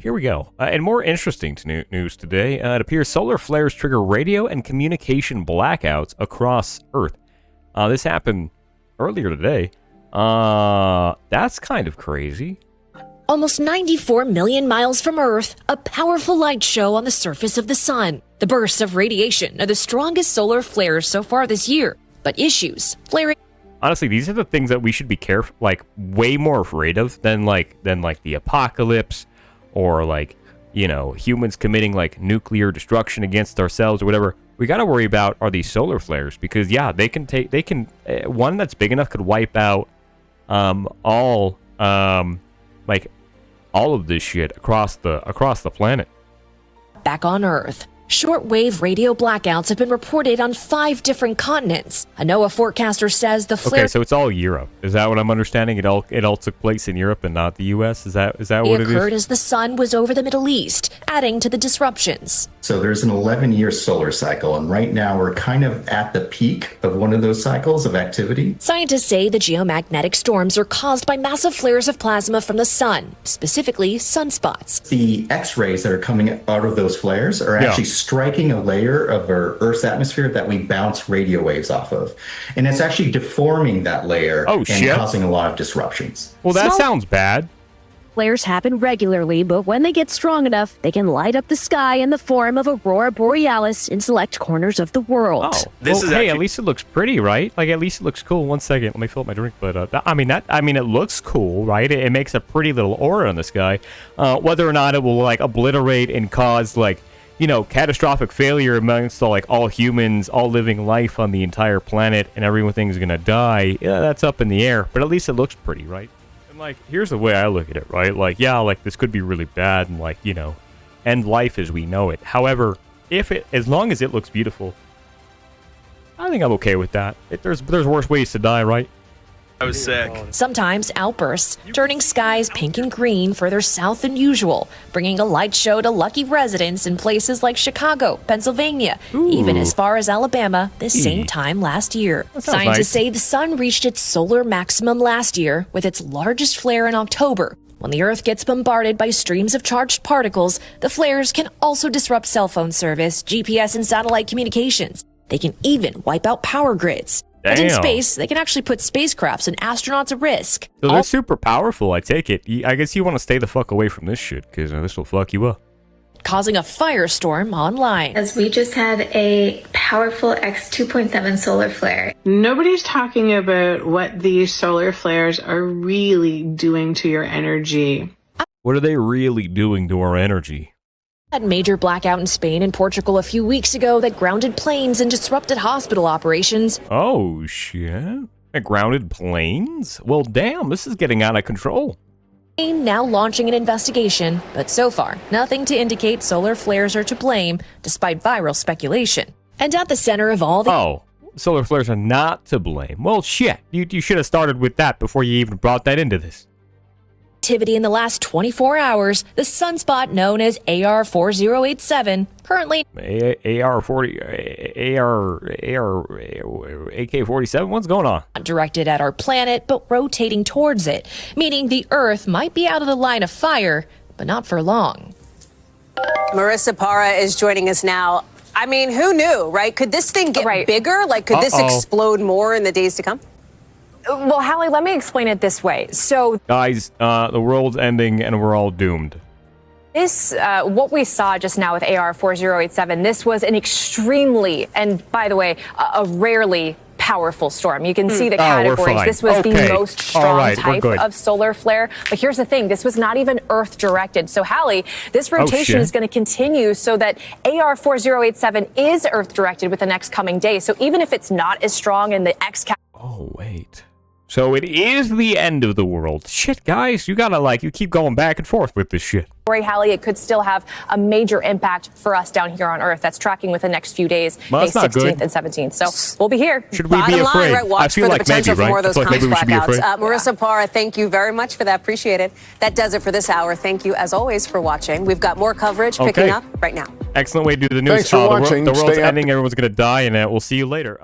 here we go. And more interesting news today. It appears solar flares trigger radio and communication blackouts across Earth. This happened earlier today. That's kind of crazy. Almost 94 million miles from Earth, a powerful light show on the surface of the sun. The bursts of radiation are the strongest solar flares so far this year. But issues, flaring... Honestly, these are the things that we should be careful, like, way more afraid of than the apocalypse or, like, you know, humans committing, like, nuclear destruction against ourselves or whatever. We got to worry about are these solar flares because, yeah, one that's big enough could wipe out all of this shit across the planet. Back on Earth. Shortwave radio blackouts have been reported on 5 different continents. A NOAA forecaster says the flare... Okay, so it's all Europe. Is that what I'm understanding? It all took place in Europe and not the U.S.? Is that what it is? Occurred as the sun was over the Middle East, adding to the disruptions. So there's an 11-year solar cycle, and right now we're kind of at the peak of one of those cycles of activity. Scientists say the geomagnetic storms are caused by massive flares of plasma from the sun, specifically sunspots. The X-rays that are coming out of those flares are actually striking a layer of our Earth's atmosphere that we bounce radio waves off of. And it's actually deforming that layer and causing a lot of disruptions. Well, that sounds bad. Flares happen regularly, but when they get strong enough, they can light up the sky in the form of aurora borealis in select corners of the world. Oh, hey, at least it looks pretty, right? Like, at least it looks cool. 1 second, let me fill up my drink. But it looks cool, right? It makes a pretty little aura in the sky. Whether or not it will like obliterate and cause like, you know, catastrophic failure amongst all humans, all living life on the entire planet, and everything's gonna die. Yeah, that's up in the air. But at least it looks pretty, right? And like, here's the way I look at it, right? Like, yeah, like this could be really bad, and like, you know, end life as we know it. However, as long as it looks beautiful, I think I'm okay with that. There's worse ways to die, right? I was sick. Sometimes outbursts, turning skies pink and green further south than usual, bringing a light show to lucky residents in places like Chicago, Pennsylvania, even as far as Alabama this same time last year. Scientists say the sun reached its solar maximum last year with its largest flare in October. When the Earth gets bombarded by streams of charged particles, the flares can also disrupt cell phone service, GPS, and satellite communications. They can even wipe out power grids. And in space, they can actually put spacecrafts and astronauts at risk. So they're super powerful, I take it. I guess you want to stay the fuck away from this shit, because this will fuck you up. Causing a firestorm online. As we just had a powerful X2.7 solar flare. Nobody's talking about what these solar flares are really doing to your energy. What are they really doing to our energy? Had major blackout in Spain and Portugal a few weeks ago that grounded planes and disrupted hospital operations. Oh, shit. Grounded planes? Well, damn, this is getting out of control. Spain now launching an investigation, but so far, nothing to indicate solar flares are to blame, despite viral speculation. And at the center of all the... Oh, solar flares are not to blame. Well, shit. You should have started with that before you even brought that into this. Activity in the last 24 hours, the sunspot known as AR4087, currently AK-47, what's going on? Not directed at our planet, but rotating towards it, meaning the Earth might be out of the line of fire, but not for long. Marissa Parra is joining us now. I mean, who knew, right? Could this thing get bigger? Like, could this explode more in the days to come? Well, Hallie, let me explain it this way. So, guys, the world's ending and we're all doomed. This, what we saw just now with AR4087, this was an extremely, and by the way, a rarely powerful storm. You can see the categories. This was the most strong type of solar flare. But here's the thing. This was not even Earth directed. So, Hallie, this rotation is going to continue so that AR4087 is Earth directed with the next coming day. So even if it's not as strong in the X category. Oh, wait. So it is the end of the world. Shit, guys, you gotta, you keep going back and forth with this shit. Hallie, it could still have a major impact for us down here on Earth. That's tracking with the next few days, May 16th and 17th. So we'll be here. Should we be afraid? I feel like maybe, right? More of those maybe we should be afraid. Marissa Parra, thank you very much for that. Appreciate it. That does it for this hour. Thank you, as always, for watching. We've got more coverage picking up right now. Excellent way to do the news. Thanks for watching. The world's ending. Everyone's going to die, and we'll see you later.